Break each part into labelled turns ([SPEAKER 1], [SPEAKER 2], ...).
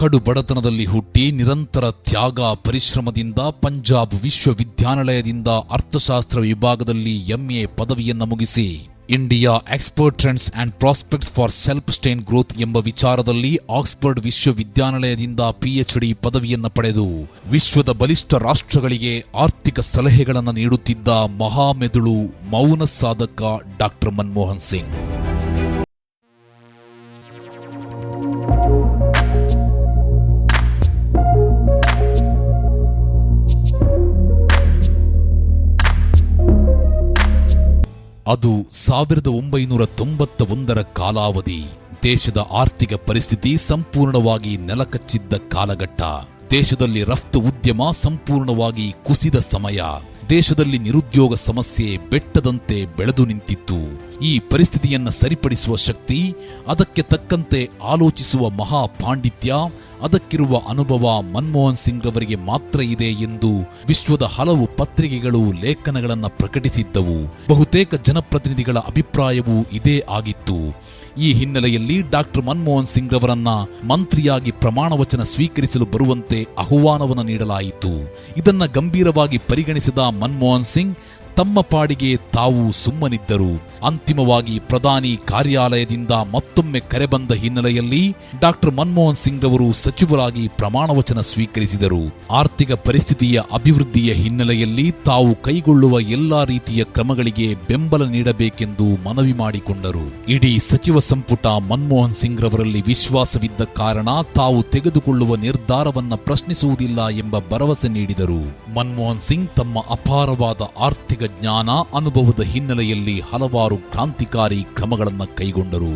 [SPEAKER 1] ಕಡು ಬಡತನದಲ್ಲಿ ಹುಟ್ಟಿ ನಿರಂತರ ತ್ಯಾಗ ಪರಿಶ್ರಮದಿಂದ ಪಂಜಾಬ್ ವಿಶ್ವವಿದ್ಯಾನಿಲಯದಿಂದ ಅರ್ಥಶಾಸ್ತ್ರ ವಿಭಾಗದಲ್ಲಿ MA ಪದವಿಯನ್ನು ಮುಗಿಸಿ India expert trends and prospects for self stain growth ಎಂಬ ವಿಚಾರದಲ್ಲಿ ಆಕ್ಸ್ಫರ್ಡ್ ವಿಶ್ವವಿದ್ಯಾನಿಲಯದಿಂದ PhD ಪದವಿಯನ್ನು ಪಡೆದು ವಿಶ್ವದ ಬಲಿಷ್ಠ ರಾಷ್ಟ್ರಗಳಿಗೆ ಆರ್ಥಿಕ ಸಲಹೆಗಳನ್ನು ನೀಡುತ್ತಿದ್ದ ಮಹಾಮೆದುಳು ಮೌನ ಸಾಧಕ ಡಾಕ್ಟರ್ ಮನಮೋಹನ್ ಸಿಂಗ್. ಅದು 1991ರ ಕಾಲಾವಧಿ. ದೇಶದ ಆರ್ಥಿಕ ಪರಿಸ್ಥಿತಿ ಸಂಪೂರ್ಣವಾಗಿ ನೆಲಕಚ್ಚಿದ್ದ ಕಾಲಘಟ್ಟ. ದೇಶದಲ್ಲಿ ರಫ್ತು ಉದ್ಯಮ ಸಂಪೂರ್ಣವಾಗಿ ಕುಸಿದ ಸಮಯ. ದೇಶದಲ್ಲಿ ನಿರುದ್ಯೋಗ ಸಮಸ್ಯೆ ಬೆಟ್ಟದಂತೆ ಬೆಳೆದು ನಿಂತಿತ್ತು. ಈ ಪರಿಸ್ಥಿತಿಯನ್ನು ಸರಿಪಡಿಸುವ ಶಕ್ತಿ, ಅದಕ್ಕೆ ತಕ್ಕಂತೆ ಆಲೋಚಿಸುವ ಮಹಾ ಪಾಂಡಿತ್ಯ, ಅದಕ್ಕಿರುವ ಅನುಭವ ಮನಮೋಹನ್ ಸಿಂಗ್ ರವರಿಗೆ ಮಾತ್ರ ಇದೆ ಎಂದು ವಿಶ್ವದ ಹಲವು ಪತ್ರಿಕೆಗಳು ಲೇಖನಗಳನ್ನು ಪ್ರಕಟಿಸಿದ್ದವು. ಬಹುತೇಕ ಜನಪ್ರತಿನಿಧಿಗಳ ಅಭಿಪ್ರಾಯವೂ ಇದೇ ಆಗಿತ್ತು. ಈ ಹಿನ್ನೆಲೆಯಲ್ಲಿ ಡಾಕ್ಟರ್ ಮನಮೋಹನ್ ಸಿಂಗ್ ರವರನ್ನ ಮಂತ್ರಿಯಾಗಿ ಪ್ರಮಾಣ ವಚನ ಸ್ವೀಕರಿಸಲು ಬರುವಂತೆ ಆಹ್ವಾನವನ್ನು ನೀಡಲಾಯಿತು. ಇದನ್ನ ಗಂಭೀರವಾಗಿ ಪರಿಗಣಿಸಿದ ಮನಮೋಹನ್ ಸಿಂಗ್ ತಮ್ಮ ಪಾಡಿಗೆ ತಾವು ಸುಮ್ಮನಿದ್ದರು. ಅಂತಿಮವಾಗಿ ಪ್ರಧಾನಿ ಕಾರ್ಯಾಲಯದಿಂದ ಮತ್ತೊಮ್ಮೆ ಕರೆ ಬಂದ ಹಿನ್ನೆಲೆಯಲ್ಲಿ ಡಾಕ್ಟರ್ ಮನಮೋಹನ್ ಸಿಂಗ್ ರವರು ಸಚಿವರಾಗಿ ಪ್ರಮಾಣ ವಚನ ಸ್ವೀಕರಿಸಿದರು. ಆರ್ಥಿಕ ಪರಿಸ್ಥಿತಿಯ ಅಭಿವೃದ್ಧಿಯ ಹಿನ್ನೆಲೆಯಲ್ಲಿ ತಾವು ಕೈಗೊಳ್ಳುವ ಎಲ್ಲಾ ರೀತಿಯ ಕ್ರಮಗಳಿಗೆ ಬೆಂಬಲ ನೀಡಬೇಕೆಂದು ಮನವಿ ಮಾಡಿಕೊಂಡರು. ಇಡೀ ಸಚಿವ ಸಂಪುಟ ಮನಮೋಹನ್ ಸಿಂಗ್ ರವರಲ್ಲಿ ವಿಶ್ವಾಸವಿದ್ದ ಕಾರಣ ತಾವು ತೆಗೆದುಕೊಳ್ಳುವ ನಿರ್ಧಾರವನ್ನ ಪ್ರಶ್ನಿಸುವುದಿಲ್ಲ ಎಂಬ ಭರವಸೆ ನೀಡಿದರು. ಮನಮೋಹನ್ ಸಿಂಗ್ ತಮ್ಮ ಅಪಾರವಾದ ಆರ್ಥಿಕ ಜ್ಞಾನ, ಅನುಭವದ ಹಿನ್ನೆಲೆಯಲ್ಲಿ ಹಲವಾರು ಕ್ರಾಂತಿಕಾರಿ ಕ್ರಮಗಳನ್ನು ಕೈಗೊಂಡರು.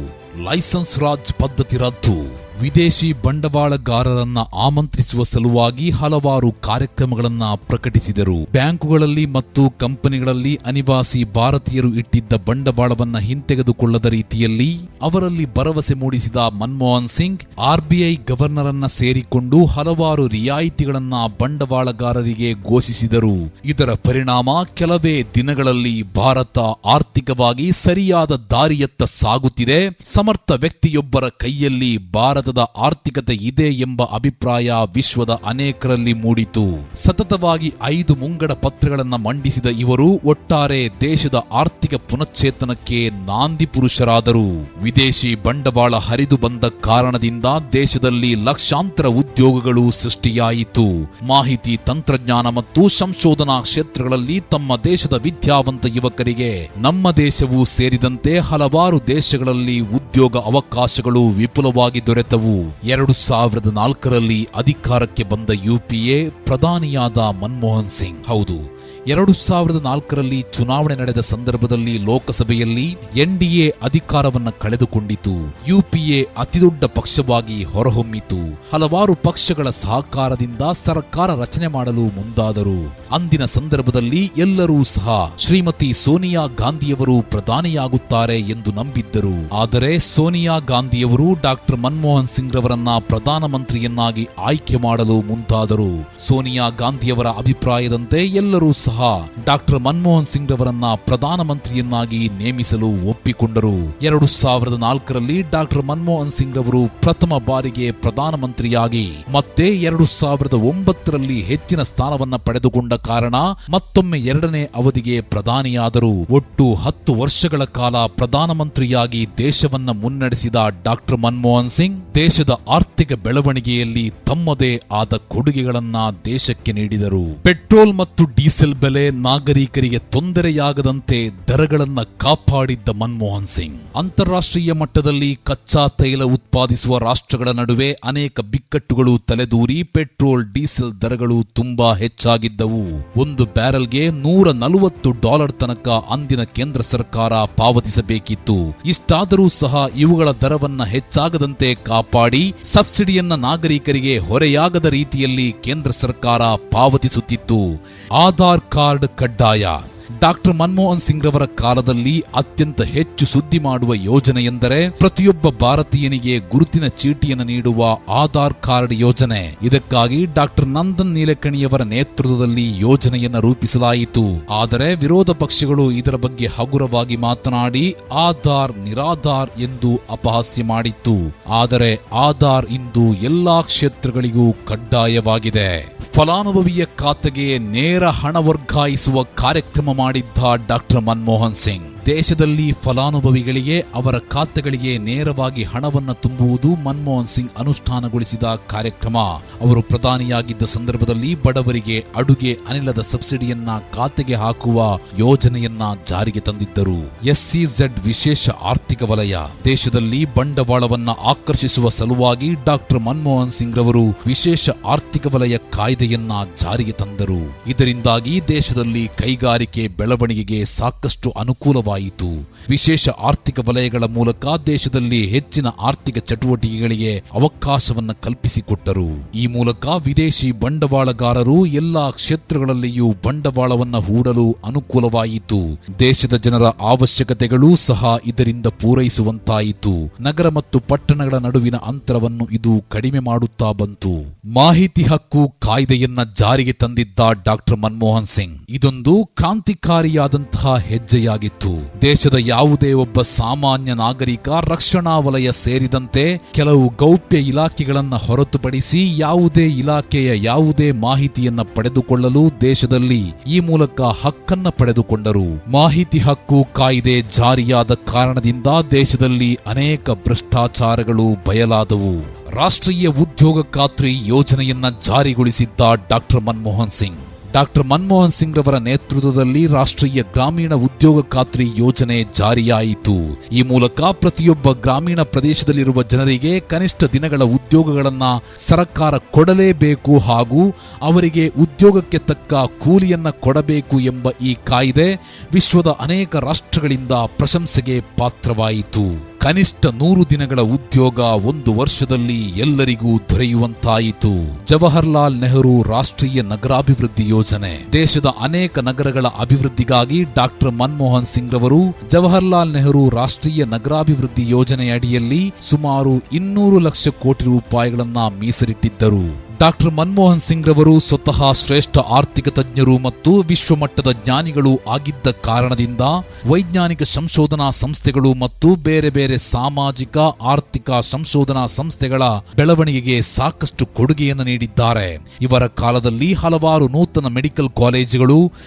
[SPEAKER 1] ಲೈಸೆನ್ಸ್ ರಾಜ್ ಪದ್ಧತಿ ರದ್ದು, ವಿದೇಶಿ ಬಂಡವಾಳಗಾರರನ್ನ ಆಮಂತ್ರಿಸುವ ಸಲುವಾಗಿ ಹಲವಾರು ಕಾರ್ಯಕ್ರಮಗಳನ್ನ ಪ್ರಕಟಿಸಿದರು. ಬ್ಯಾಂಕುಗಳಲ್ಲಿ ಮತ್ತು ಕಂಪನಿಗಳಲ್ಲಿ ಅನಿವಾಸಿ ಭಾರತೀಯರು ಇಟ್ಟಿದ್ದ ಬಂಡವಾಳವನ್ನ ಹಿಂತೆಗೆದುಕೊಳ್ಳದ ರೀತಿಯಲ್ಲಿ ಅವರಲ್ಲಿ ಭರವಸೆ ಮೂಡಿಸಿದ ಮನಮೋಹನ್ ಸಿಂಗ್ RBI ಗವರ್ನರ್ ಅನ್ನ ಸೇರಿಕೊಂಡು ಹಲವಾರು ರಿಯಾಯಿತಿಗಳನ್ನ ಬಂಡವಾಳಗಾರರಿಗೆ ಘೋಷಿಸಿದರು. ಇದರ ಪರಿಣಾಮ ಕೆಲವೇ ದಿನಗಳಲ್ಲಿ ಭಾರತ ಆರ್ಥಿಕವಾಗಿ ಸರಿಯಾದ ದಾರಿಯತ್ತ ಸಾಗುತ್ತಿದೆ. ಸಮರ್ಥ ವ್ಯಕ್ತಿಯೊಬ್ಬರ ಕೈಯಲ್ಲಿ ಭಾರತದ ಆರ್ಥಿಕತೆ ಇದೆ ಎಂಬ ಅಭಿಪ್ರಾಯ ವಿಶ್ವದ ಅನೇಕರಲ್ಲಿ ಮೂಡಿತು. ಸತತವಾಗಿ 5 ಮುಂಗಡ ಪತ್ರಗಳನ್ನು ಮಂಡಿಸಿದ ಇವರು ಒಟ್ಟಾರೆ ದೇಶದ ಆರ್ಥಿಕ ಪುನಶ್ಚೇತನಕ್ಕೆ ನಾಂದಿ ಪುರುಷರಾದರು. ವಿದೇಶಿ ಬಂಡವಾಳ ಹರಿದು ಬಂದ ಕಾರಣದಿಂದ ದೇಶದಲ್ಲಿ ಲಕ್ಷಾಂತರ ಉದ್ಯೋಗಗಳು ಸೃಷ್ಟಿಯಾಯಿತು. ಮಾಹಿತಿ ತಂತ್ರಜ್ಞಾನ ಮತ್ತು ಸಂಶೋಧನಾ ಕ್ಷೇತ್ರಗಳಲ್ಲಿ ತಮ್ಮ ದೇಶದ ವಿದ್ಯಾವಂತ ಯುವಕರಿಗೆ ನಮ್ಮ ದೇಶವೂ ಸೇರಿದಂತೆ ಹಲವಾರು ದೇಶಗಳಲ್ಲಿ ಉದ್ಯೋಗ ಅವಕಾಶಗಳು ವಿಪುಲವಾಗಿ ದೊರೆತವು. 2004ರಲ್ಲಿ ಅಧಿಕಾರಕ್ಕೆ ಬಂದ UPA ಪ್ರಧಾನಿಯಾದ ಮನಮೋಹನ್ ಸಿಂಗ್. ಹೌದು, 2004ರಲ್ಲಿ ಚುನಾವಣೆ ನಡೆದ ಸಂದರ್ಭದಲ್ಲಿ ಲೋಕಸಭೆಯಲ್ಲಿ NDA ಅಧಿಕಾರವನ್ನು ಕಳೆದುಕೊಂಡಿತು. UPA ಅತಿದೊಡ್ಡ ಪಕ್ಷವಾಗಿ ಹೊರಹೊಮ್ಮಿತು. ಹಲವಾರು ಪಕ್ಷಗಳ ಸಹಕಾರದಿಂದ ಸರ್ಕಾರ ರಚನೆ ಮಾಡಲು ಮುಂದಾದರು. ಅಂದಿನ ಸಂದರ್ಭದಲ್ಲಿ ಎಲ್ಲರೂ ಸಹ ಶ್ರೀಮತಿ ಸೋನಿಯಾ ಗಾಂಧಿಯವರು ಪ್ರಧಾನಿಯಾಗುತ್ತಾರೆ ಎಂದು ನಂಬಿದ್ದರು. ಆದರೆ ಸೋನಿಯಾ ಗಾಂಧಿಯವರು ಡಾಕ್ಟರ್ ಮನಮೋಹನ್ ಸಿಂಗ್ ರವರನ್ನ ಪ್ರಧಾನಮಂತ್ರಿಯನ್ನಾಗಿ ಆಯ್ಕೆ ಮಾಡಲು ಮುಂದಾದರು. ಸೋನಿಯಾ ಗಾಂಧಿಯವರ ಅಭಿಪ್ರಾಯದಂತೆ ಎಲ್ಲರೂ ಸಹ ಡಾಕ್ಟರ್ ಮನಮೋಹನ್ ಸಿಂಗ್ ರವರನ್ನ ಪ್ರಧಾನಮಂತ್ರಿಯನ್ನಾಗಿ ನೇಮಿಸಲು ಒಪ್ಪಿಕೊಂಡರು. 2004ರಲ್ಲಿ ಡಾಕ್ಟರ್ ಮನಮೋಹನ್ ಸಿಂಗ್ ರವರು ಪ್ರಥಮ ಬಾರಿಗೆ ಪ್ರಧಾನಮಂತ್ರಿಯಾಗಿ ಮತ್ತೆ 2009ರಲ್ಲಿ ಹೆಚ್ಚಿನ ಸ್ಥಾನವನ್ನ ಪಡೆದುಕೊಂಡ ಕಾರಣ ಮತ್ತೊಮ್ಮೆ 2ನೇ ಅವಧಿಗೆ ಪ್ರಧಾನಿಯಾದರು. ಒಟ್ಟು 10 ವರ್ಷಗಳ ಕಾಲ ಪ್ರಧಾನಮಂತ್ರಿಯಾಗಿ ದೇಶವನ್ನ ಮುನ್ನಡೆಸಿದ ಡಾಕ್ಟರ್ ಮನಮೋಹನ್ ಸಿಂಗ್ ದೇಶದ ಆರ್ಥಿಕ ಬೆಳವಣಿಗೆಯಲ್ಲಿ ತಮ್ಮದೇ ಆದ ಕೊಡುಗೆಗಳನ್ನ ದೇಶಕ್ಕೆ ನೀಡಿದರು. ಪೆಟ್ರೋಲ್ ಮತ್ತು ಡೀಸೆಲ್ ಬೆಲೆ ನಾಗರಿಕರಿಗೆ ತೊಂದರೆಯಾಗದಂತೆ ದರಗಳನ್ನು ಕಾಪಾಡಿದ್ದ ಮನಮೋಹನ್ ಸಿಂಗ್ ಅಂತಾರಾಷ್ಟ್ರೀಯ ಮಟ್ಟದಲ್ಲಿ ಕಚ್ಚಾ ತೈಲ ಉತ್ಪಾದಿಸುವ ರಾಷ್ಟ್ರಗಳ ನಡುವೆ ಅನೇಕ ಬಿಕ್ಕಟ್ಟುಗಳು ತಲೆದೂರಿ ಪೆಟ್ರೋಲ್ ಡೀಸೆಲ್ ದರಗಳು ತುಂಬಾ ಹೆಚ್ಚಾಗಿದ್ದವು. ಒಂದು ಬ್ಯಾರೆಲ್ಗೆ $140 ತನಕ ಅಂದಿನ ಕೇಂದ್ರ ಸರ್ಕಾರ ಪಾವತಿಸಬೇಕಿತ್ತು. ಇಷ್ಟಾದರೂ ಸಹ ಇವುಗಳ ದರವನ್ನ ಹೆಚ್ಚಾಗದಂತೆ ಕಾಪಾಡಿ ಸಬ್ಸಿಡಿಯನ್ನ ನಾಗರಿಕರಿಗೆ ಹೊರೆಯಾಗದ ರೀತಿಯಲ್ಲಿ ಕೇಂದ್ರ ಸರ್ಕಾರ ಪಾವತಿಸುತ್ತಿತ್ತು. ಆಧಾರ್ ಕಾರ್ಡ್ ಕಡ್ಡಾಯ. ಡಾಕ್ಟರ್ ಮನಮೋಹನ್ ಸಿಂಗ್ ರವರ ಕಾಲದಲ್ಲಿ ಅತ್ಯಂತ ಹೆಚ್ಚು ಸುದ್ದಿ ಮಾಡುವ ಯೋಜನೆ ಎಂದರೆ ಪ್ರತಿಯೊಬ್ಬ ಭಾರತೀಯನಿಗೆ ಗುರುತಿನ ಚೀಟಿಯನ್ನು ನೀಡುವ ಆಧಾರ್ ಕಾರ್ಡ್ ಯೋಜನೆ. ಇದಕ್ಕಾಗಿ ಡಾಕ್ಟರ್ ನಂದನ್ ನೀಲಕಣಿಯವರ ನೇತೃತ್ವದಲ್ಲಿ ಯೋಜನೆಯನ್ನು ರೂಪಿಸಲಾಯಿತು. ಆದರೆ ವಿರೋಧ ಪಕ್ಷಗಳು ಇದರ ಬಗ್ಗೆ ಹಗುರವಾಗಿ ಮಾತನಾಡಿ ಆಧಾರ್ ನಿರಾಧಾರ್ ಎಂದು ಅಪಹಾಸ್ಯ ಮಾಡಿತ್ತು. ಆದರೆ ಆಧಾರ್ ಇಂದು ಎಲ್ಲಾ ಕ್ಷೇತ್ರಗಳಿಗೂ ಕಡ್ಡಾಯವಾಗಿದೆ. ಫಲಾನುಭವಿಯ ಖಾತೆಗೆ ನೇರ ಹಣ ವರ್ಗಾಯಿಸುವ ಕಾರ್ಯಕ್ರಮ ಮಾಡಿದ್ದ ಡಾಕ್ಟರ್ ಮನಮೋಹನ್ ಸಿಂಗ್. ದೇಶದಲ್ಲಿ ಫಲಾನುಭವಿಗಳಿಗೆ ಅವರ ಖಾತೆಗಳಿಗೆ ನೇರವಾಗಿ ಹಣವನ್ನು ತುಂಬುವುದು ಮನಮೋಹನ್ ಸಿಂಗ್ ಅನುಷ್ಠಾನಗೊಳಿಸಿದ ಕಾರ್ಯಕ್ರಮ. ಅವರು ಪ್ರಧಾನಿಯಾಗಿದ್ದ ಸಂದರ್ಭದಲ್ಲಿ ಬಡವರಿಗೆ ಅಡುಗೆ ಅನಿಲದ ಸಬ್ಸಿಡಿಯನ್ನ ಖಾತೆಗೆ ಹಾಕುವ ಯೋಜನೆಯನ್ನ ಜಾರಿಗೆ ತಂದಿದ್ದರು. ಎಸ್ಸಿಝೆಡ್ ವಿಶೇಷ ಆರ್ಥಿಕ ವಲಯ. ದೇಶದಲ್ಲಿ ಬಂಡವಾಳವನ್ನ ಆಕರ್ಷಿಸುವ ಸಲುವಾಗಿ ಡಾಕ್ಟರ್ ಮನಮೋಹನ್ ಸಿಂಗ್ ರವರು ವಿಶೇಷ ಆರ್ಥಿಕ ವಲಯ ಕಾಯ್ದೆಯನ್ನ ಜಾರಿಗೆ ತಂದರು. ಇದರಿಂದಾಗಿ ದೇಶದಲ್ಲಿ ಕೈಗಾರಿಕೆ ಬೆಳವಣಿಗೆಗೆ ಸಾಕಷ್ಟು ಅನುಕೂಲವಾಯಿತು. ವಿಶೇಷ ಆರ್ಥಿಕ ವಲಯಗಳ ಮೂಲಕ ದೇಶದಲ್ಲಿ ಹೆಚ್ಚಿನ ಆರ್ಥಿಕ ಚಟುವಟಿಕೆಗಳಿಗೆ ಅವಕಾಶವನ್ನು ಕಲ್ಪಿಸಿಕೊಟ್ಟರು. ಈ ಮೂಲಕ ವಿದೇಶಿ ಬಂಡವಾಳಗಾರರು ಎಲ್ಲಾ ಕ್ಷೇತ್ರಗಳಲ್ಲಿಯೂ ಬಂಡವಾಳವನ್ನು ಹೂಡಲು ಅನುಕೂಲವಾಯಿತು. ದೇಶದ ಜನರ ಅವಶ್ಯಕತೆಗಳು ಸಹ ಇದರಿಂದ ಪೂರೈಸುವಂತಾಯಿತು. ನಗರ ಮತ್ತು ಪಟ್ಟಣಗಳ ನಡುವಿನ ಅಂತರವನ್ನು ಇದು ಕಡಿಮೆ ಮಾಡುತ್ತಾ ಬಂತು. ಮಾಹಿತಿ ಹಕ್ಕು ಕಾಯ್ದೆಯನ್ನ ಜಾರಿಗೆ ತಂದಿದ್ದ ಡಾಕ್ಟರ್ ಮನಮೋಹನ್ ಸಿಂಗ್ ಇದೊಂದು ಕ್ರಾಂತಿಕಾರಿಯಾದಂತಹ ಹೆಜ್ಜೆಯಾಗಿತ್ತು. ದೇಶದ ಯಾವುದೇ ಒಬ್ಬ ಸಾಮಾನ್ಯ ನಾಗರಿಕ ರಕ್ಷಣಾ ವಲಯ ಸೇರಿದಂತೆ ಕೆಲವು ಗೌಪ್ಯ ಇಲಾಖೆಗಳನ್ನು ಹೊರತುಪಡಿಸಿ ಯಾವುದೇ ಇಲಾಖೆಯ ಯಾವುದೇ ಮಾಹಿತಿಯನ್ನ ಪಡೆದುಕೊಳ್ಳಲು ದೇಶದಲ್ಲಿ ಈ ಮೂಲಕ ಹಕ್ಕನ್ನ ಪಡೆದುಕೊಂಡರು. ಮಾಹಿತಿ ಹಕ್ಕು ಕಾಯ್ದೆ ಜಾರಿಯಾದ ಕಾರಣದಿಂದ ದೇಶದಲ್ಲಿ ಅನೇಕ ಭ್ರಷ್ಟಾಚಾರಗಳು ಬಯಲಾದವು. ರಾಷ್ಟ್ರೀಯ ಉದ್ಯೋಗ ಖಾತ್ರಿ ಯೋಜನೆಯನ್ನ ಜಾರಿಗೊಳಿಸಿದ್ದ ಡಾಕ್ಟರ್ ಮನಮೋಹನ್ ಸಿಂಗ್. ಡಾಕ್ಟರ್ ಮನಮೋಹನ್ ಸಿಂಗ್ ರವರ ನೇತೃತ್ವದಲ್ಲಿ ರಾಷ್ಟ್ರೀಯ ಗ್ರಾಮೀಣ ಉದ್ಯೋಗ ಖಾತ್ರಿ ಯೋಜನೆ ಜಾರಿಯಾಯಿತು. ಈ ಮೂಲಕ ಪ್ರತಿಯೊಬ್ಬ ಗ್ರಾಮೀಣ ಪ್ರದೇಶದಲ್ಲಿರುವ ಜನರಿಗೆ ಕನಿಷ್ಠ ದಿನಗಳ ಉದ್ಯೋಗಗಳನ್ನ ಸರ್ಕಾರ ಕೊಡಲೇಬೇಕು ಹಾಗೂ ಅವರಿಗೆ ಉದ್ಯೋಗಕ್ಕೆ ತಕ್ಕ ಕೂಲಿಯನ್ನ ಕೊಡಬೇಕು ಎಂಬ ಈ ಕಾಯ್ದೆ ವಿಶ್ವದ ಅನೇಕ ರಾಷ್ಟ್ರಗಳಿಂದ ಪ್ರಶಂಸೆಗೆ ಪಾತ್ರವಾಯಿತು. ಕನಿಷ್ಠ 100 ದಿನಗಳ ಉದ್ಯೋಗ 1 ವರ್ಷದಲ್ಲಿ ಎಲ್ಲರಿಗೂ ದೊರೆಯುವಂತಾಯಿತು. ಜವಾಹರ್ಲಾಲ್ ನೆಹರು ರಾಷ್ಟ್ರೀಯ ನಗರಾಭಿವೃದ್ಧಿ ಯೋಜನೆ. ದೇಶದ ಅನೇಕ ನಗರಗಳ ಅಭಿವೃದ್ಧಿಗಾಗಿ ಡಾಕ್ಟರ್ ಮನಮೋಹನ್ ಸಿಂಗ್ ರವರು ಜವಾಹರ್ಲಾಲ್ ನೆಹರು ರಾಷ್ಟ್ರೀಯ ನಗರಾಭಿವೃದ್ಧಿ ಯೋಜನೆಯಡಿಯಲ್ಲಿ ಸುಮಾರು 200 ಲಕ್ಷ ಕೋಟಿ ರೂಪಾಯಿಗಳನ್ನ ಮೀಸಲಿಟ್ಟಿದ್ದರು. ಡಾಕ್ಟರ್ ಮನಮೋಹನ್ ಸಿಂಗ್ ರವರು ಸ್ವತಃ ಶ್ರೇಷ್ಠ ಆರ್ಥಿಕ ತಜ್ಞರು ಮತ್ತು ವಿಶ್ವಮಟ್ಟದ ಜ್ಞಾನಿಗಳು ಆಗಿದ್ದ ಕಾರಣದಿಂದ ವೈಜ್ಞಾನಿಕ ಸಂಶೋಧನಾ ಸಂಸ್ಥೆಗಳು ಮತ್ತು ಬೇರೆ ಬೇರೆ ಸಾಮಾಜಿಕ ಆರ್ಥಿಕ ಸಂಶೋಧನಾ ಸಂಸ್ಥೆಗಳ ಬೆಳವಣಿಗೆಗೆ ಸಾಕಷ್ಟು ಕೊಡುಗೆಯನ್ನು ನೀಡಿದ್ದಾರೆ. ಇವರ ಕಾಲದಲ್ಲಿ ಹಲವಾರು ನೂತನ ಮೆಡಿಕಲ್ ಕಾಲೇಜುಗಳು,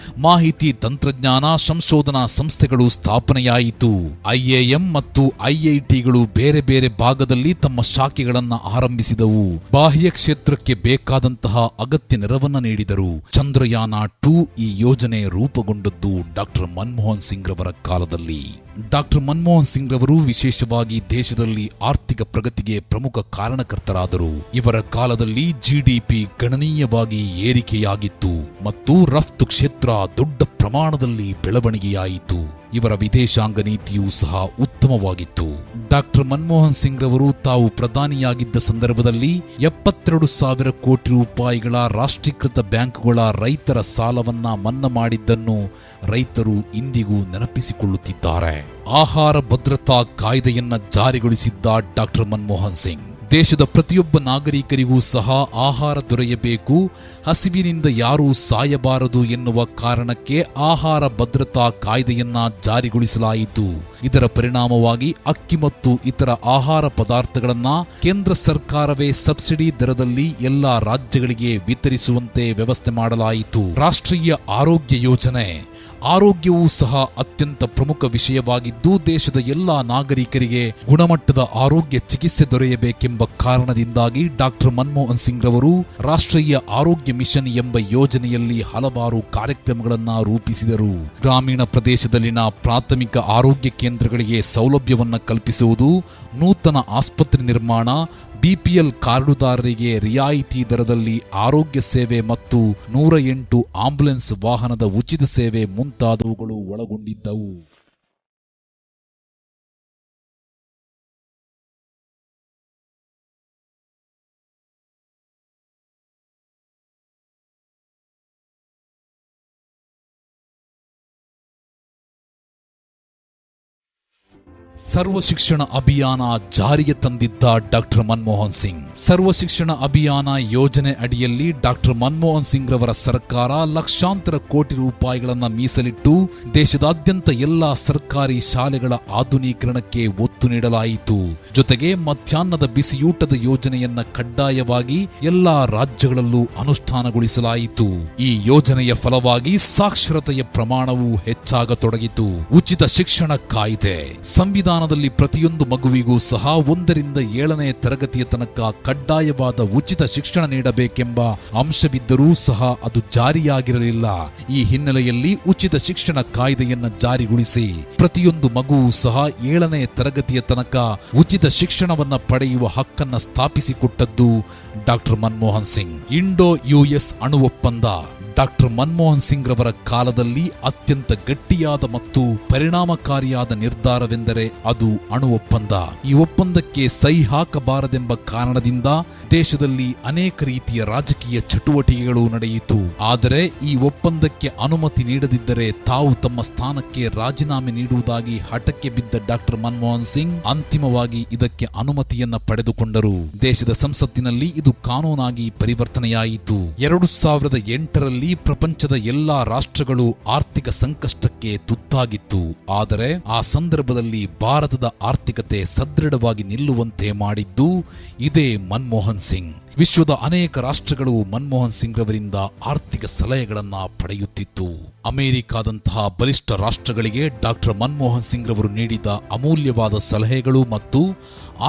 [SPEAKER 1] ಮಾಹಿತಿ ತಂತ್ರಜ್ಞಾನ ಸಂಶೋಧನಾ ಸಂಸ್ಥೆಗಳು ಸ್ಥಾಪನೆಯಾಯಿತು. ಐಎಎಂ ಮತ್ತು ಐಐಟಿಗಳು ಬೇರೆ ಬೇರೆ ಭಾಗದಲ್ಲಿ ತಮ್ಮ ಶಾಖೆಗಳನ್ನು ಆರಂಭಿಸಿದವು. ಬಾಹ್ಯ ಕ್ಷೇತ್ರಕ್ಕೆ ಬೇಕಾದಂತಹ ಅಗತ್ಯ ನೆರವನ್ನ ನೀಡಿದರು. ಚಂದ್ರಯಾನ 2 ಈ ಯೋಜನೆ ರೂಪುಗೊಂಡದ್ದು ಡಾಕ್ಟರ್ ಮನಮೋಹನ್ ಸಿಂಗ್ ರವರ ಕಾಲದಲ್ಲಿ. ಡಾಕ್ಟರ್ ಮನಮೋಹನ್ ಸಿಂಗ್ ರವರು ವಿಶೇಷವಾಗಿ ದೇಶದಲ್ಲಿ ಆರ್ಥಿಕ ಪ್ರಗತಿಗೆ ಪ್ರಮುಖ ಕಾರಣಕರ್ತರಾದರು. ಇವರ ಕಾಲದಲ್ಲಿ ಜಿಡಿಪಿ ಗಣನೀಯವಾಗಿ ಏರಿಕೆಯಾಗಿತ್ತು ಮತ್ತು ರಫ್ತು ಕ್ಷೇತ್ರ ದೊಡ್ಡ ಪ್ರಮಾಣದಲ್ಲಿ ಬೆಳವಣಿಗೆಯಾಯಿತು. ಇವರ ವಿದೇಶಾಂಗ ನೀತಿಯೂ ಸಹ ಉತ್ತಮವಾಗಿತ್ತು. ಡಾಕ್ಟರ್ ಮನಮೋಹನ್ ಸಿಂಗ್ ರವರು ತಾವು ಪ್ರಧಾನಿಯಾಗಿದ್ದ ಸಂದರ್ಭದಲ್ಲಿ 72,000 ಕೋಟಿ ರೂಪಾಯಿಗಳ ರಾಷ್ಟ್ರೀಕೃತ ಬ್ಯಾಂಕುಗಳ ರೈತರ ಸಾಲವನ್ನ ಮನ್ನಾ ಮಾಡಿದ್ದನ್ನು ರೈತರು ಇಂದಿಗೂ ನೆನಪಿಸಿಕೊಳ್ಳುತ್ತಿದ್ದಾರೆ. ಆಹಾರ ಭದ್ರತಾ ಕಾಯ್ದೆಯನ್ನ ಜಾರಿಗೊಳಿಸಿದ್ದ ಡಾಕ್ಟರ್ ಮನಮೋಹನ್ ಸಿಂಗ್. ದೇಶದ ಪ್ರತಿಯೊಬ್ಬ ನಾಗರಿಕರಿಗೂ ಸಹ ಆಹಾರ ದೊರೆಯಬೇಕು, ಹಸಿವಿನಿಂದ ಯಾರೂ ಸಾಯಬಾರದು ಎನ್ನುವ ಕಾರಣಕ್ಕೆ ಆಹಾರ ಭದ್ರತಾ ಕಾಯ್ದೆಯನ್ನ ಜಾರಿಗೊಳಿಸಲಾಯಿತು. ಇದರ ಪರಿಣಾಮವಾಗಿ ಅಕ್ಕಿ ಮತ್ತು ಇತರ ಆಹಾರ ಪದಾರ್ಥಗಳನ್ನ ಕೇಂದ್ರ ಸರ್ಕಾರವೇ ಸಬ್ಸಿಡಿ ದರದಲ್ಲಿ ಎಲ್ಲಾ ರಾಜ್ಯಗಳಿಗೆ ವಿತರಿಸುವಂತೆ ವ್ಯವಸ್ಥೆ ಮಾಡಲಾಯಿತು. ರಾಷ್ಟ್ರೀಯ ಆರೋಗ್ಯ ಯೋಜನೆ. ಆರೋಗ್ಯವೂ ಸಹ ಅತ್ಯಂತ ಪ್ರಮುಖ ವಿಷಯವಾಗಿದ್ದು ದೇಶದ ಎಲ್ಲಾ ನಾಗರಿಕರಿಗೆ ಗುಣಮಟ್ಟದ ಆರೋಗ್ಯ ಚಿಕಿತ್ಸೆ ದೊರೆಯಬೇಕೆಂಬ ಕಾರಣದಿಂದಾಗಿ ಡಾಕ್ಟರ್ ಮನಮೋಹನ್ ಸಿಂಗ್ ರವರು ರಾಷ್ಟ್ರೀಯ ಆರೋಗ್ಯ ಮಿಷನ್ ಎಂಬ ಯೋಜನೆಯಲ್ಲಿ ಹಲವಾರು ಕಾರ್ಯಕ್ರಮಗಳನ್ನು ರೂಪಿಸಿದರು. ಗ್ರಾಮೀಣ ಪ್ರದೇಶದಲ್ಲಿನ ಪ್ರಾಥಮಿಕ ಆರೋಗ್ಯ ಕೇಂದ್ರಗಳಿಗೆ ಸೌಲಭ್ಯವನ್ನು ಕಲ್ಪಿಸುವುದು, ನೂತನ ಆಸ್ಪತ್ರೆ ನಿರ್ಮಾಣ, ಬಿಪಿಎಲ್ ಕಾರ್ಡುದಾರರಿಗೆ ರಿಯಾಯಿತಿ ದರದಲ್ಲಿ ಆರೋಗ್ಯ ಸೇವೆ ಮತ್ತು 108 ಆಂಬ್ಯುಲೆನ್ಸ್ ವಾಹನದ ಉಚಿತ ಸೇವೆ ಮುಂತಾದವುಗಳು ಒಳಗೊಂಡಿದ್ದವು. ಸರ್ವ ಶಿಕ್ಷಣ ಅಭಿಯಾನ ಜಾರಿಗೆ ತಂದಿದ್ದ ಡಾಕ್ಟರ್ ಮನಮೋಹನ್ ಸಿಂಗ್. ಸರ್ವ ಶಿಕ್ಷಣ ಅಭಿಯಾನ ಯೋಜನೆ ಅಡಿಯಲ್ಲಿ ಡಾಕ್ಟರ್ ಮನಮೋಹನ್ ಸಿಂಗ್ ರವರ ಸರ್ಕಾರ ಲಕ್ಷಾಂತರ ಕೋಟಿ ರೂಪಾಯಿಗಳನ್ನು ಮೀಸಲಿಟ್ಟು ದೇಶದಾದ್ಯಂತ ಎಲ್ಲಾ ಸರ್ಕಾರಿ ಶಾಲೆಗಳ ಆಧುನೀಕರಣಕ್ಕೆ ಒತ್ತು ನೀಡಲಾಯಿತು. ಜೊತೆಗೆ ಮಧ್ಯಾಹ್ನದ ಬಿಸಿಯೂಟದ ಯೋಜನೆಯನ್ನ ಕಡ್ಡಾಯವಾಗಿ ಎಲ್ಲಾ ರಾಜ್ಯಗಳಲ್ಲೂ ಅನುಷ್ಠಾನಗೊಳಿಸಲಾಯಿತು. ಈ ಯೋಜನೆಯ ಫಲವಾಗಿ ಸಾಕ್ಷರತೆಯ ಪ್ರಮಾಣವು ಹೆಚ್ಚಾಗತೊಡಗಿತು. ಉಚಿತ ಶಿಕ್ಷಣ ಕಾಯ್ದೆ. ಸಂವಿಧಾನದಲ್ಲಿ ಪ್ರತಿಯೊಂದು ಮಗುವಿಗೂ ಸಹ 1 ರಿಂದ 7ನೇ ತರಗತಿಯ ತನಕ ಕಡ್ಡಾಯವಾದ ಉಚಿತ ಶಿಕ್ಷಣ ನೀಡಬೇಕೆಂಬ ಅಂಶವಿದ್ದರೂ ಸಹ ಅದು ಜಾರಿಯಾಗಿರಲಿಲ್ಲ. ಈ ಹಿನ್ನೆಲೆಯಲ್ಲಿ ಉಚಿತ ಶಿಕ್ಷಣ ಕಾಯ್ದೆಯನ್ನು ಜಾರಿಗೊಳಿಸಿ ಪ್ರತಿಯೊಂದು ಮಗುವೂ ಸಹ 7ನೇ ತರಗತಿಯ ತನಕ ಉಚಿತ ಶಿಕ್ಷಣವನ್ನ ಪಡೆಯುವ ಹಕ್ಕನ್ನು ಸ್ಥಾಪಿಸಿಕೊಟ್ಟದ್ದು doctor Manmohan Singh. Indo US ಅಣು ಒಪ್ಪಂದ ಡಾಕ್ಟರ್ ಮನಮೋಹನ್ ಸಿಂಗ್ ರವರ ಕಾಲದಲ್ಲಿ ಅತ್ಯಂತ ಗಟ್ಟಿಯಾದ ಮತ್ತು ಪರಿಣಾಮಕಾರಿಯಾದ ನಿರ್ಧಾರವೆಂದರೆ ಅದು ಅಣು ಒಪ್ಪಂದ. ಈ ಒಪ್ಪಂದಕ್ಕೆ ಸಹಿ ಹಾಕಬಾರದೆಂಬ ಕಾರಣದಿಂದ ದೇಶದಲ್ಲಿ ಅನೇಕ ರೀತಿಯ ರಾಜಕೀಯ ಚಟುವಟಿಕೆಗಳು ನಡೆಯಿತು. ಆದರೆ ಈ ಒಪ್ಪಂದಕ್ಕೆ ಅನುಮತಿ ನೀಡದಿದ್ದರೆ ತಾವು ತಮ್ಮ ಸ್ಥಾನಕ್ಕೆ ರಾಜೀನಾಮೆ ನೀಡುವುದಾಗಿ ಹಠಕ್ಕೆ ಬಿದ್ದ ಡಾಕ್ಟರ್ ಮನಮೋಹನ್ ಸಿಂಗ್ ಅಂತಿಮವಾಗಿ ಇದಕ್ಕೆ ಅನುಮತಿಯನ್ನ ಪಡೆದುಕೊಂಡರು. ದೇಶದ ಸಂಸತ್ತಿನಲ್ಲಿ ಇದು ಕಾನೂನಾಗಿ ಪರಿವರ್ತನೆಯಾಯಿತು. 2008ರಲ್ಲಿ ಪ್ರಪಂಚದ ಎಲ್ಲಾ ರಾಷ್ಟ್ರಗಳು ಆರ್ಥಿಕ ಸಂಕಷ್ಟಕ್ಕೆ ತುತ್ತಾಗಿತ್ತು. ಆದರೆ ಆ ಸಂದರ್ಭದಲ್ಲಿ ಭಾರತದ ಆರ್ಥಿಕತೆ ಸದೃಢವಾಗಿ ನಿಲ್ಲುವಂತೆ ಮಾಡಿದ್ದು ಇದೇ ಮನಮೋಹನ್ ಸಿಂಗ್. ವಿಶ್ವದ ಅನೇಕ ರಾಷ್ಟ್ರಗಳು ಮನಮೋಹನ್ ಸಿಂಗ್ ರವರಿಂದ ಆರ್ಥಿಕ ಸಲಹೆಗಳನ್ನ ಪಡೆಯುತ್ತಿತ್ತು. ಅಮೆರಿಕಾದಂತಹ ಬಲಿಷ್ಠ ರಾಷ್ಟ್ರಗಳಿಗೆ ಡಾಕ್ಟರ್ ಮನಮೋಹನ್ ಸಿಂಗ್ ರವರು ನೀಡಿದ ಅಮೂಲ್ಯವಾದ ಸಲಹೆಗಳು ಮತ್ತು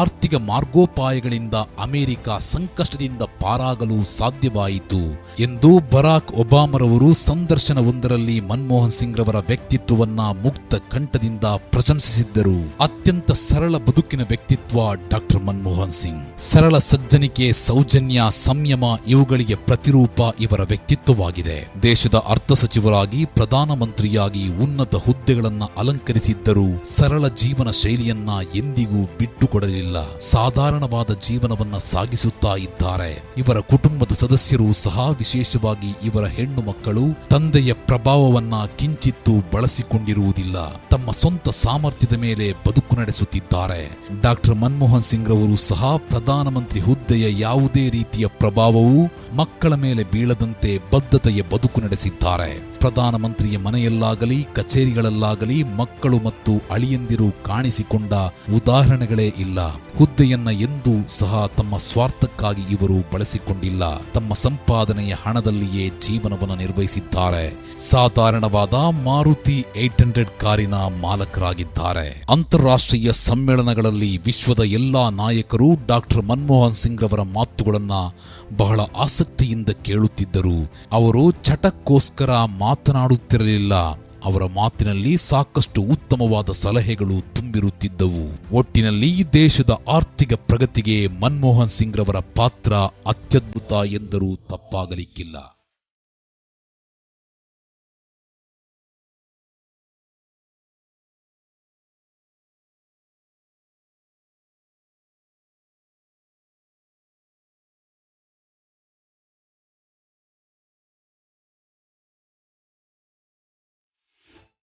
[SPEAKER 1] ಆರ್ಥಿಕ ಮಾರ್ಗೋಪಾಯಗಳಿಂದ ಅಮೆರಿಕ ಸಂಕಷ್ಟದಿಂದ ಪಾರಾಗಲು ಸಾಧ್ಯವಾಯಿತು ಎಂದು ಬರಾಕ್ ಒಬಾಮರವರು ಸಂದರ್ಶನವೊಂದರಲ್ಲಿ ಮನಮೋಹನ್ ಸಿಂಗ್ ರವರ ವ್ಯಕ್ತಿತ್ವವನ್ನ ಮುಕ್ತ ಕಂಠದಿಂದ ಪ್ರಶಂಸಿಸಿದ್ದರು. ಅತ್ಯಂತ ಸರಳ ಬದುಕಿನ ವ್ಯಕ್ತಿತ್ವ ಡಾಕ್ಟರ್ ಮನಮೋಹನ್ ಸಿಂಗ್. ಸರಳ ಸಜ್ಜನಿಕೆ, ಸೌಜನ್ಯ, ಸಂಯಮ ಇವುಗಳಿಗೆ ಪ್ರತಿರೂಪ ಇವರ ವ್ಯಕ್ತಿತ್ವವಾಗಿದೆ. ದೇಶದ ಅರ್ಥ ಸಚಿವರಾಗಿ, ಪ್ರಧಾನಮಂತ್ರಿಯಾಗಿ ಉನ್ನತ ಹುದ್ದೆಗಳನ್ನ ಅಲಂಕರಿಸಿದ್ದರೂ ಸರಳ ಜೀವನ ಶೈಲಿಯನ್ನ ಎಂದಿಗೂ ಬಿಟ್ಟುಕೊಡಲಿಲ್ಲ. ಸಾಧಾರಣವಾದ ಜೀವನವನ್ನ ಸಾಗಿಸುತ್ತಾ ಇದ್ದಾರೆ. ಇವರ ಕುಟುಂಬದ ಸದಸ್ಯರು ಸಹ, ವಿಶೇಷವಾಗಿ ಇವರ ಹೆಣ್ಣು ಮಕ್ಕಳು ತಂದೆಯ ಪ್ರಭಾವವನ್ನ ಕಿಂಚಿತ್ತೂ ಬಳಸಿಕೊಂಡಿರುವುದಿಲ್ಲ. ತಮ್ಮ ಸ್ವಂತ ಸಾಮರ್ಥ್ಯದ ಮೇಲೆ ಬದುಕು ನಡೆಸುತ್ತಿದ್ದಾರೆ. ಡಾಕ್ಟರ್ ಮನಮೋಹನ್ ಸಿಂಗ್ ರವರು ಸಹ ಪ್ರಧಾನಮಂತ್ರಿ ಹುದ್ದೆಯ ಯಾವುದೇ ರೀತಿಯ ಪ್ರಭಾವವು ಮಕ್ಕಳ ಮೇಲೆ ಬೀಳದಂತೆ ಬದ್ಧತೆಯ ಬದುಕು ನಡೆಸಿದ್ದಾರೆ. ಪ್ರಧಾನಮಂತ್ರಿಯ ಮನೆಯಲ್ಲಾಗಲಿ ಕಚೇರಿಗಳಲ್ಲಾಗಲಿ ಮಕ್ಕಳು ಮತ್ತು ಅಳಿಯಂದಿರು ಕಾಣಿಸಿಕೊಂಡ ಉದಾಹರಣೆಗಳೇ ಇಲ್ಲ. ಹುದ್ದೆಯನ್ನ ಎಂದೂ ಸಹ ತಮ್ಮ ಸ್ವಾರ್ಥಕ್ಕಾಗಿ ಇವರು ಬಳಸಿಕೊಂಡಿಲ್ಲ. ತಮ್ಮ ಸಂಪಾದನೆಯ ಹಣದಲ್ಲಿಯೇ ಜೀವನವನ್ನು ನಿರ್ವಹಿಸಿದ್ದಾರೆ. ಸಾಧಾರಣವಾದ ಮಾರುತಿ 800 ಕಾರಿನ ಮಾಲಕರಾಗಿದ್ದಾರೆ. ಅಂತಾರಾಷ್ಟ್ರೀಯ ಸಮ್ಮೇಳನಗಳಲ್ಲಿ ವಿಶ್ವದ ಎಲ್ಲಾ ನಾಯಕರು ಡಾಕ್ಟರ್ ಮನಮೋಹನ್ ಸಿಂಗ್ ರವರ ಮಾತುಗಳನ್ನ ಬಹಳ ಆಸಕ್ತಿಯಿಂದ ಕೇಳುತ್ತಿದ್ದರು. ಅವರು ಚಟಕ್ಕೋಸ್ಕರ ಮಾತನಾಡುತ್ತಿರಲಿಲ್ಲ. ಅವರ ಮಾತಿನಲ್ಲಿ ಸಾಕಷ್ಟು ಉತ್ತಮವಾದ ಸಲಹೆಗಳು ತುಂಬಿರುತ್ತಿದ್ದವು. ಒಟ್ಟಿನಲ್ಲಿ ದೇಶದ ಆರ್ಥಿಕ ಪ್ರಗತಿಗೆ ಮನಮೋಹನ್ ಸಿಂಗ್ ರವರ ಪಾತ್ರ ಅತ್ಯದ್ಭುತ ಎಂದರೂ ತಪ್ಪಾಗಲಿಕ್ಕಿಲ್ಲ.